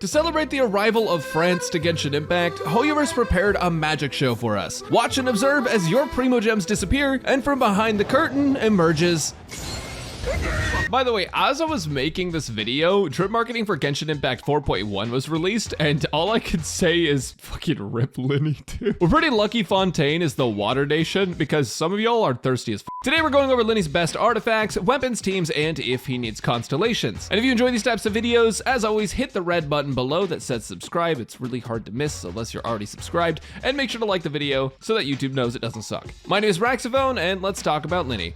To celebrate the arrival of France to Genshin Impact, Immerse prepared a magic show for us. Watch and observe as your Primo Gems disappear, and from behind the curtain emerges... By the way, as I was making this video, drip marketing for Genshin Impact 4.1 was released, and all I could say is fucking rip Lyney, dude. We're pretty lucky Fontaine is the water nation, because some of y'all are thirsty as f. Today we're going over Lyney's best artifacts, weapons, teams, and if he needs constellations. And if you enjoy these types of videos, as always, hit the red button below that says subscribe. It's really hard to miss unless you're already subscribed, and make sure to like the video so that YouTube knows it doesn't suck. My name is Braxophone, and let's talk about Lyney.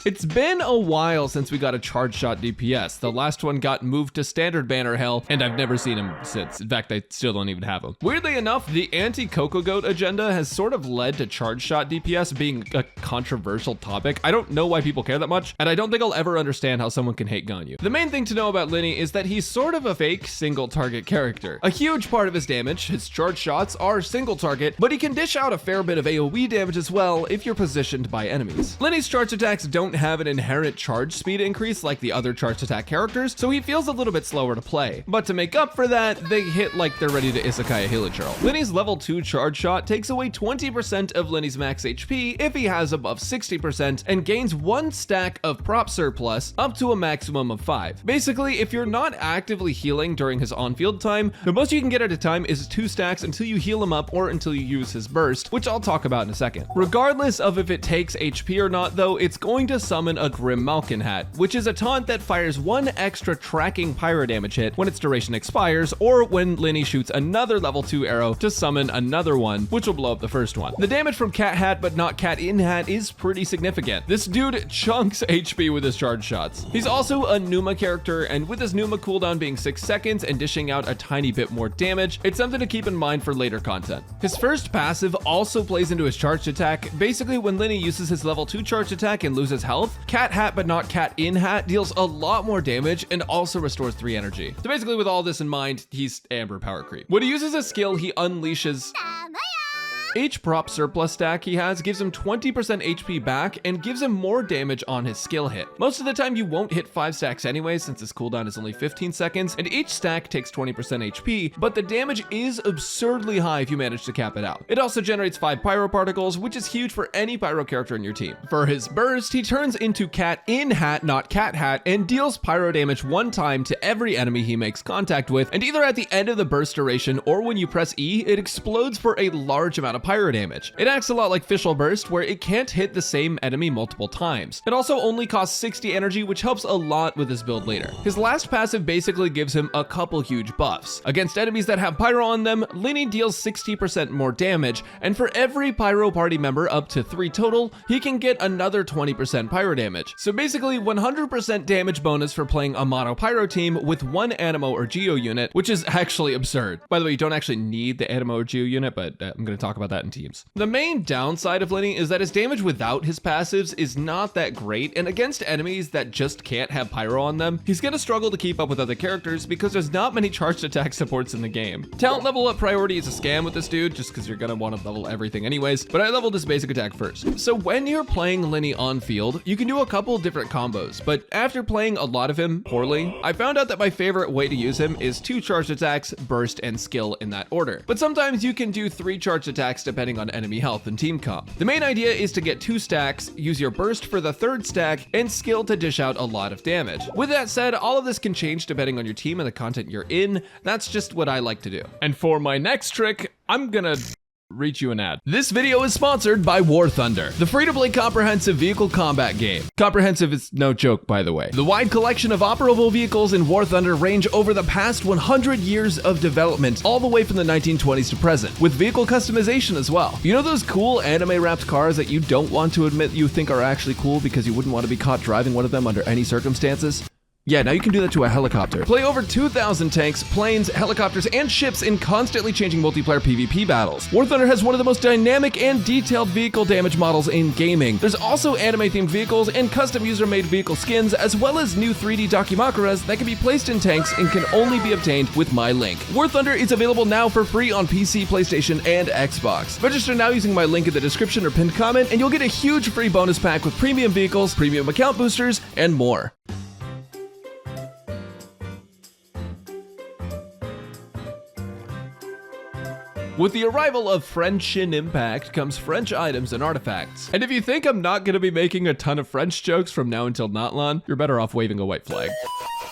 It's been a while since we got a charge shot DPS. The last one got moved to standard banner hell, and I've never seen him since. In fact, I still don't even have him. Weirdly enough, the anti-Coco Goat agenda has sort of led to charge shot DPS being a controversial topic. I don't know why people care that much, and I don't think I'll ever understand how someone can hate Ganyu. The main thing to know about Lyney is that he's sort of a fake single target character. A huge part of his damage, his charge shots, are single target, but he can dish out a fair bit of AoE damage as well if you're positioned by enemies. Lyney's charge attacks don't have an inherent charge speed increase like the other charged attack characters, so he feels a little bit slower to play. But to make up for that, they hit like they're ready to Isekai a Hilichurl. Lyney's level 2 charge shot takes away 20% of Lyney's max HP if he has above 60% and gains 1 stack of prop surplus up to a maximum of 5. Basically, if you're not actively healing during his on-field time, the most you can get at a time is 2 stacks until you heal him up or until you use his burst, which I'll talk about in a second. Regardless of if it takes HP or not though, it's going to summon a Grim Malkin hat, which is a taunt that fires 1 extra tracking pyro damage hit when its duration expires, or when Lyney shoots another level 2 arrow to summon another one, which will blow up the first one. The damage from Cat Hat but not Cat In Hat is pretty significant. This dude chunks HP with his charge shots. He's also a Numa character, and with his Numa cooldown being 6 seconds and dishing out a tiny bit more damage, it's something to keep in mind for later content. His first passive also plays into his charged attack. Basically, when Lyney uses his level 2 charged attack and loses health, Cat Hat but not Cat In Hat deals a lot more damage and also restores 3 energy. So basically, with all this in mind, he's Amber power creep. When he uses a skill, he unleashes... Each prop surplus stack he has gives him 20% HP back and gives him more damage on his skill hit. Most of the time you won't hit 5 stacks anyway since his cooldown is only 15 seconds and each stack takes 20% HP, but the damage is absurdly high if you manage to cap it out. It also generates 5 pyro particles, which is huge for any pyro character in your team. For his burst, he turns into Cat In Hat, not Cat Hat, and deals pyro damage 1 time to every enemy he makes contact with, and either at the end of the burst duration or when you press E, it explodes for a large amount of pyro damage. It acts a lot like Fischl Burst, where it can't hit the same enemy multiple times. It also only costs 60 energy, which helps a lot with his build later. His last passive basically gives him a couple huge buffs. Against enemies that have pyro on them, Lyney deals 60% more damage, and for every pyro party member up to 3 total, he can get another 20% pyro damage. So basically 100% damage bonus for playing a mono pyro team with 1 Animo or Geo unit, which is actually absurd. By the way, you don't actually need the Animo or Geo unit, but I'm going to talk about that in teams. The main downside of Lyney is that his damage without his passives is not that great, and against enemies that just can't have pyro on them, he's gonna struggle to keep up with other characters because there's not many charged attack supports in the game. Talent level up priority is a scam with this dude, just because you're gonna want to level everything anyways, but I leveled his basic attack first. So when you're playing Lyney on field, you can do a couple different combos, but after playing a lot of him poorly, I found out that my favorite way to use him is 2 charged attacks, burst, and skill in that order. But sometimes you can do 3 charged attacks depending on enemy health and team comp. The main idea is to get 2 stacks, use your burst for the 3rd stack, and skill to dish out a lot of damage. With that said, all of this can change depending on your team and the content you're in. That's just what I like to do. And for my next trick, I'm gonna reach you an ad. This video is sponsored by War Thunder, the free-to-play comprehensive vehicle combat game. Comprehensive is no joke, by the way. The wide collection of operable vehicles in War Thunder range over the past 100 years of development, all the way from the 1920s to present, with vehicle customization as well. You know those cool anime-wrapped cars that you don't want to admit you think are actually cool because you wouldn't want to be caught driving one of them under any circumstances? Yeah, now you can do that to a helicopter. Play over 2,000 tanks, planes, helicopters, and ships in constantly changing multiplayer PvP battles. War Thunder has one of the most dynamic and detailed vehicle damage models in gaming. There's also anime-themed vehicles and custom user-made vehicle skins, as well as new 3D Dakimakuras that can be placed in tanks and can only be obtained with my link. War Thunder is available now for free on PC, PlayStation, and Xbox. Register now using my link in the description or pinned comment, and you'll get a huge free bonus pack with premium vehicles, premium account boosters, and more. With the arrival of French-in Impact comes French items and artifacts. And if you think I'm not going to be making a ton of French jokes from now until not long, you're better off waving a white flag.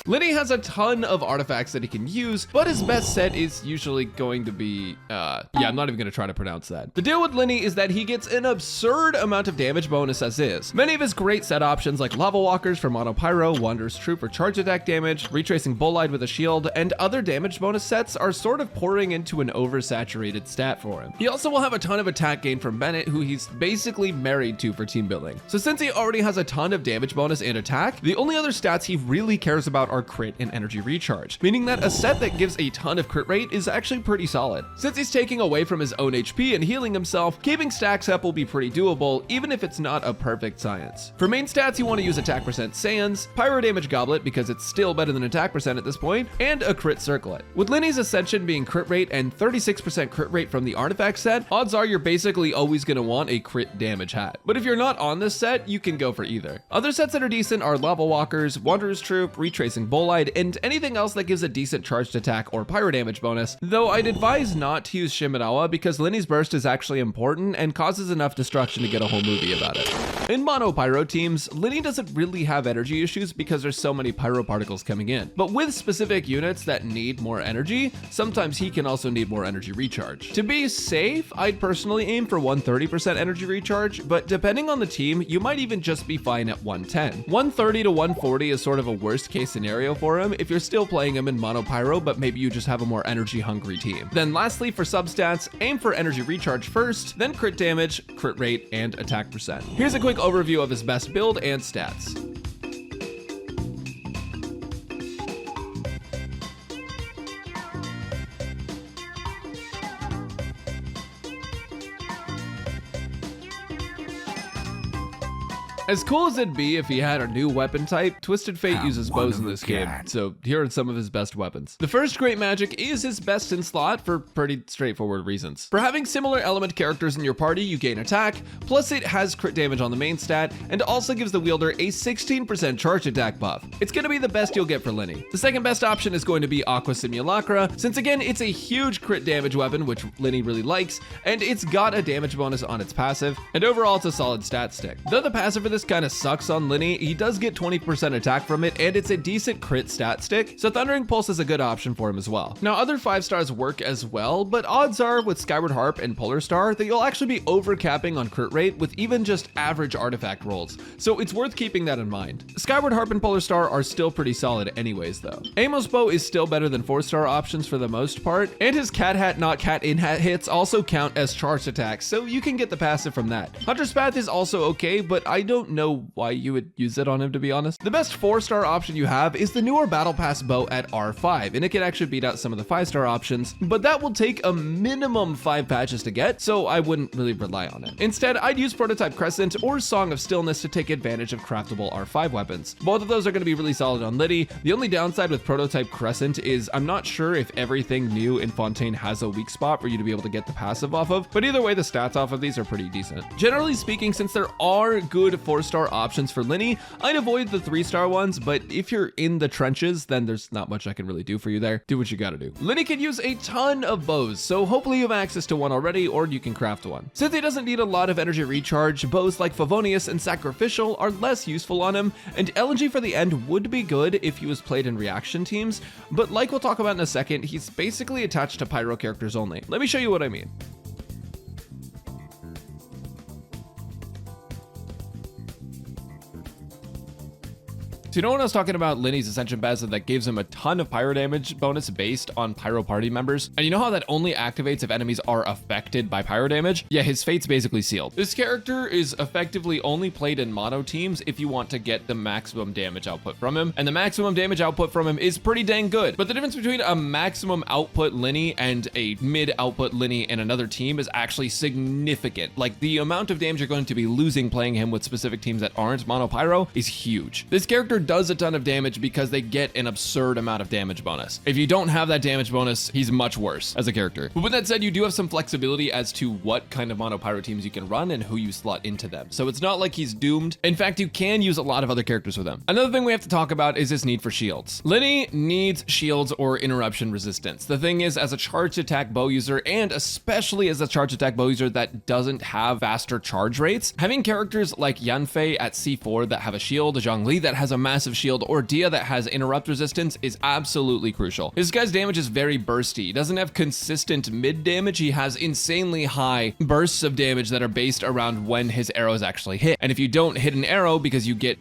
Lyney has a ton of artifacts that he can use, but his best set is usually going to be, yeah, I'm not even gonna try to pronounce that. The deal with Lyney is that he gets an absurd amount of damage bonus as is. Many of his great set options like Lava Walkers for Mono Pyro, Wanderer's Troop for charge attack damage, Retracing Bolide with a shield, and other damage bonus sets are sort of pouring into an oversaturated stat for him. He also will have a ton of attack gain from Bennett, who he's basically married to for team building. So since he already has a ton of damage bonus and attack, the only other stats he really cares about are crit and energy recharge, meaning that a set that gives a ton of crit rate is actually pretty solid. Since he's taking away from his own HP and healing himself, keeping stacks up will be pretty doable, even if it's not a perfect science. For main stats, you want to use attack percent Sands, pyro damage goblet because it's still better than attack percent at this point, and a crit circlet. With Lyney's Ascension being crit rate and 36% crit rate from the artifact set, odds are you're basically always going to want a crit damage hat. But if you're not on this set, you can go for either. Other sets that are decent are Lava Walkers, Wanderer's Troop, Retracing Bolide, and anything else that gives a decent charged attack or pyro damage bonus, though I'd advise not to use Shimadawa because Lyney's burst is actually important and causes enough destruction to get a whole movie about it. In mono pyro teams, Lyney doesn't really have energy issues because there's so many pyro particles coming in, but with specific units that need more energy, sometimes he can also need more energy recharge. To be safe, I'd personally aim for 130% energy recharge, but depending on the team, you might even just be fine at 110. 130 to 140 is sort of a worst case scenario for him if you're still playing him in mono pyro, but maybe you just have a more energy hungry team. Then lastly, for substats, aim for energy recharge first, then crit damage, crit rate, and attack percent. Here's a quick overview of his best build and stats. As cool as it'd be if he had a new weapon type, Twisted Fate uses bows in this game, so here are some of his best weapons. The first Great Magic is his best in slot for pretty straightforward reasons. For having similar element characters in your party, you gain attack, plus it has crit damage on the main stat, and also gives the wielder a 16% charge attack buff. It's gonna be the best you'll get for Lyney. The second best option is going to be Aqua Simulacra, since again, it's a huge crit damage weapon, which Lyney really likes, and it's got a damage bonus on its passive, and overall it's a solid stat stick. Though the passive for this kind of sucks on Lyney, he does get 20% attack from it, and it's a decent crit stat stick, so Thundering Pulse is a good option for him as well. Now, other 5 stars work as well, but odds are with Skyward Harp and Polar Star that you'll actually be overcapping on crit rate with even just average artifact rolls, so it's worth keeping that in mind. Skyward Harp and Polar Star are still pretty solid anyways though. Amos Bow is still better than 4-star options for the most part, and his Cat Hat Not Cat In Hat hits also count as charged attacks, so you can get the passive from that. Hunter's Path is also okay, but I don't know why you would use it on him, to be honest. The best 4-star option you have is the newer Battle Pass bow at R5, and it can actually beat out some of the 5-star options, but that will take a minimum 5 patches to get, so I wouldn't really rely on it. Instead, I'd use Prototype Crescent or Song of Stillness to take advantage of craftable R5 weapons. Both of those are going to be really solid on Lyney. The only downside with Prototype Crescent is I'm not sure if everything new in Fontaine has a weak spot for you to be able to get the passive off of, but either way, the stats off of these are pretty decent. Generally speaking, since there are good 4-star options for Lyney, I'd avoid the 3-star ones, but if you're in the trenches, then there's not much I can really do for you there. Do what you gotta do. Lyney can use a ton of bows, so hopefully you have access to one already, or you can craft one. Since he doesn't need a lot of energy recharge, bows like Favonius and Sacrificial are less useful on him, and LNG for the end would be good if he was played in reaction teams, but like we'll talk about in a second, he's basically attached to pyro characters only. Let me show you what I mean. So you know when I was talking about Lyney's Ascension Bez that gives him a ton of pyro damage bonus based on pyro party members? And you know how that only activates if enemies are affected by pyro damage? Yeah, his fate's basically sealed. This character is effectively only played in mono teams if you want to get the maximum damage output from him. And the maximum damage output from him is pretty dang good. But the difference between a maximum output Lyney and a mid output Lyney in another team is actually significant. Like the amount of damage you're going to be losing playing him with specific teams that aren't mono pyro is huge. This character does a ton of damage because they get an absurd amount of damage bonus. If you don't have that damage bonus, he's much worse as a character. But with that said, you do have some flexibility as to what kind of mono pyro teams you can run and who you slot into them. So it's not like he's doomed. In fact, you can use a lot of other characters with him. Another thing we have to talk about is his need for shields. Lyney needs shields or interruption resistance. The thing is, as a charged attack bow user, and especially as a charged attack bow user that doesn't have faster charge rates, having characters like Yanfei at C4 that have a shield, Zhongli that has a massive shield, or Dia that has interrupt resistance is absolutely crucial. This guy's damage is very bursty. He doesn't have consistent mid damage. He has insanely high bursts of damage that are based around when his arrows actually hit. And if you don't hit an arrow because you get,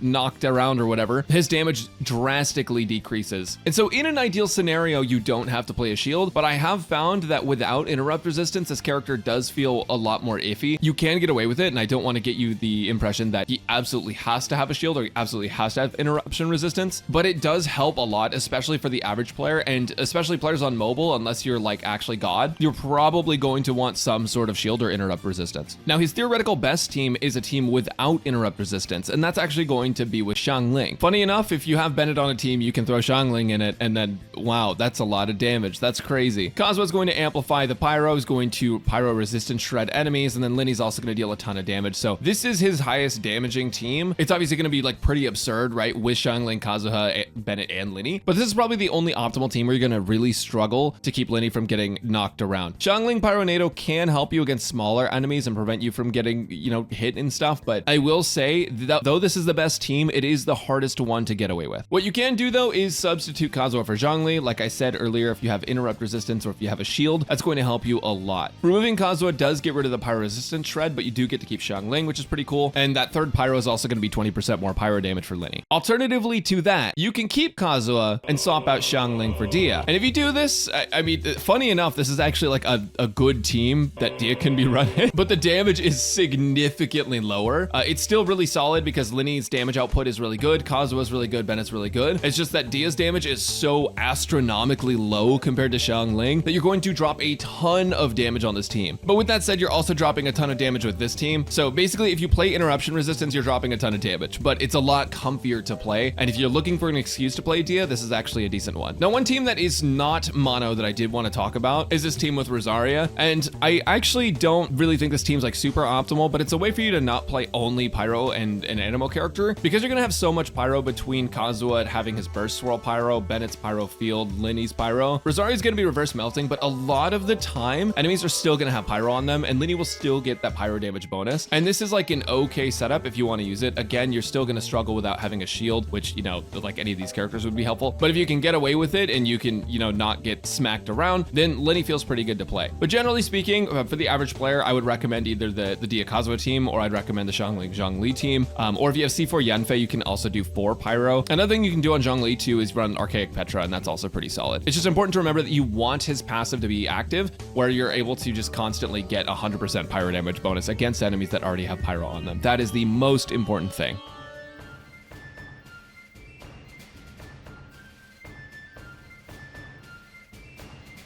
knocked around or whatever, his damage drastically decreases. And so in an ideal scenario, you don't have to play a shield, but I have found that without interrupt resistance, this character does feel a lot more iffy. You can get away with it, and I don't want to get you the impression that he absolutely has to have a shield or he absolutely has to have interruption resistance, but it does help a lot, especially for the average player, and especially players on mobile. Unless you're like actually God, you're probably going to want some sort of shield or interrupt resistance. Now, his theoretical best team is a team without interrupt resistance, and that's actually going to be with Xiangling. Funny enough, if you have Bennett on a team, you can throw Xiangling in it, and then wow, that's a lot of damage. That's crazy. Kazuha's going to amplify the pyro, is going to pyro resistance shred enemies, and then Lyney's also going to deal a ton of damage. So this is his highest damaging team. It's obviously going to be like pretty absurd, right? With Xiangling, Kazuha, Bennett, and Lyney. But this is probably the only optimal team where you're going to really struggle to keep Lyney from getting knocked around. Xiangling Pyronado can help you against smaller enemies and prevent you from getting, hit and stuff. But I will say that though this is the best team, it is the hardest one to get away with. What you can do though is substitute Kazuha for Zhongli. Like I said earlier, if you have interrupt resistance or if you have a shield, that's going to help you a lot. Removing Kazuha does get rid of the pyro resistance shred, but you do get to keep Xiangling, which is pretty cool. And that third pyro is also going to be 20% more pyro damage for Lyney. Alternatively to that, you can keep Kazuha and swap out Xiangling for Dia. And if you do this, I mean, funny enough, this is actually like a good team that Dia can be running, but the damage is significantly lower. It's still really solid because Lyney's damage output is really good, Kazuha's really good, Bennett's really good. It's just that Dia's damage is so astronomically low compared to Xiangling that you're going to drop a ton of damage on this team. But with that said, you're also dropping a ton of damage with this team. So basically, if you play interruption resistance, you're dropping a ton of damage, but it's a lot comfier to play. And if you're looking for an excuse to play Dia, this is actually a decent one. Now, one team that is not mono that I did want to talk about is this team with Rosaria. And I actually don't really think this team's like super optimal, but it's a way for you to not play only pyro and an animal character because you're gonna have so much pyro between Kazuha having his burst swirl pyro, Bennett's pyro field, Lyney's pyro. Rosaria's gonna be reverse melting, but a lot of the time enemies are still gonna have pyro on them and Lyney will still get that pyro damage bonus. And this is like an okay setup if you want to use it. Again, you're still gonna struggle without having a shield, which, like any of these characters would be helpful. But if you can get away with it and you can, not get smacked around, then Lyney feels pretty good to play. But generally speaking, for the average player, I would recommend either the Dia Kazuha team, or I'd recommend the Xiangling Zhongli team. Or if you have C4 Yanfei, you can also do 4 pyro. Another thing you can do on Zhongli too is run Archaic Petra, and that's also pretty solid. It's just important to remember that you want his passive to be active, where you're able to just constantly get 100% pyro damage bonus against enemies that already have pyro on them. That is the most important thing.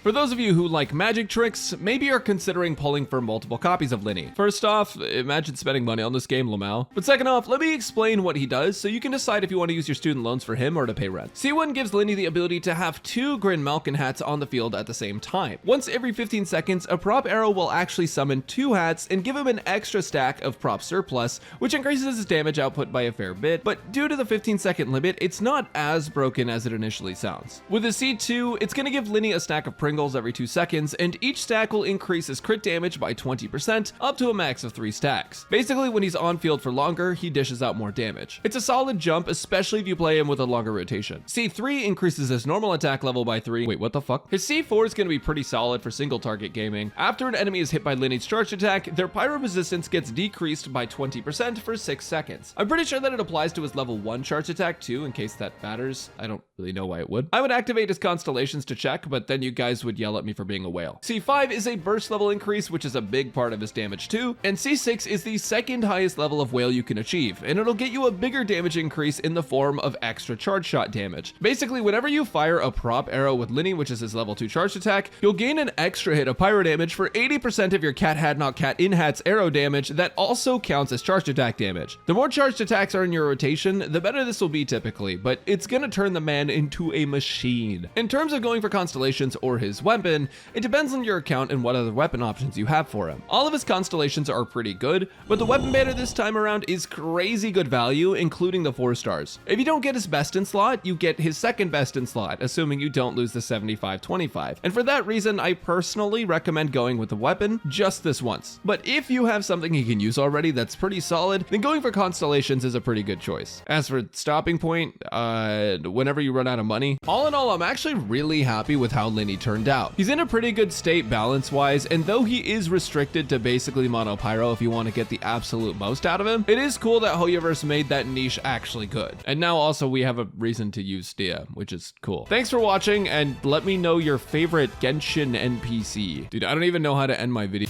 For those of you who like magic tricks, maybe are considering pulling for multiple copies of Lyney. First off, imagine spending money on this game, Lamau. But second off, let me explain what he does so you can decide if you want to use your student loans for him or to pay rent. C1 gives Lyney the ability to have 2 Grin Malkin hats on the field at the same time. Once every 15 seconds, a prop arrow will actually summon 2 hats and give him an extra stack of prop surplus, which increases his damage output by a fair bit, but due to the 15-second limit, it's not as broken as it initially sounds. With the C2, it's going to give Lyney a stack of Pringles angles every 2 seconds, and each stack will increase his crit damage by 20% up to a max of 3 stacks. Basically, when he's on field for longer, he dishes out more damage. It's a solid jump, especially if you play him with a longer rotation. C3 increases his normal attack level by 3. Wait, what the fuck? His C4 is going to be pretty solid for single target gaming. After an enemy is hit by Lyney's charged attack, their pyro resistance gets decreased by 20% for 6 seconds. I'm pretty sure that it applies to his level 1 charge attack too, in case that matters. I don't really know why it would. I would activate his Constellations to check, but then you guys would yell at me for being a whale. C5 is a burst level increase, which is a big part of his damage too, and C6 is the second highest level of whale you can achieve, and it'll get you a bigger damage increase in the form of extra charge shot damage. Basically, whenever you fire a prop arrow with Lyney, which is his level 2 charge attack, you'll gain an extra hit of pyro damage for 80% of your cat hat not cat in hat's arrow damage that also counts as charged attack damage. The more charged attacks are in your rotation, the better this will be typically, but it's gonna turn the man into a machine. In terms of going for Constellations or his weapon, it depends on your account and what other weapon options you have for him. All of his Constellations are pretty good, but the weapon banner this time around is crazy good value, including the 4 stars. If you don't get his best in slot, you get his second best in slot, assuming you don't lose the 75-25. And for that reason, I personally recommend going with the weapon just this once. But if you have something he can use already that's pretty solid, then going for Constellations is a pretty good choice. As for stopping point, whenever you run out of money, all in all, I'm actually really happy with how Lyney turned out. He's in a pretty good state balance-wise, and though he is restricted to basically mono pyro if you want to get the absolute most out of him, it is cool that Hoyoverse made that niche actually good. And now also we have a reason to use Dia, which is cool. Thanks for watching, and let me know your favorite Genshin NPC. Dude, I don't even know how to end my video.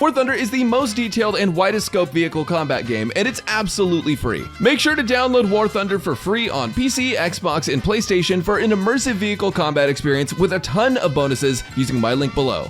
War Thunder is the most detailed and widest scope vehicle combat game, and it's absolutely free. Make sure to download War Thunder for free on PC, Xbox, and PlayStation for an immersive vehicle combat experience with a ton of bonuses using my link below.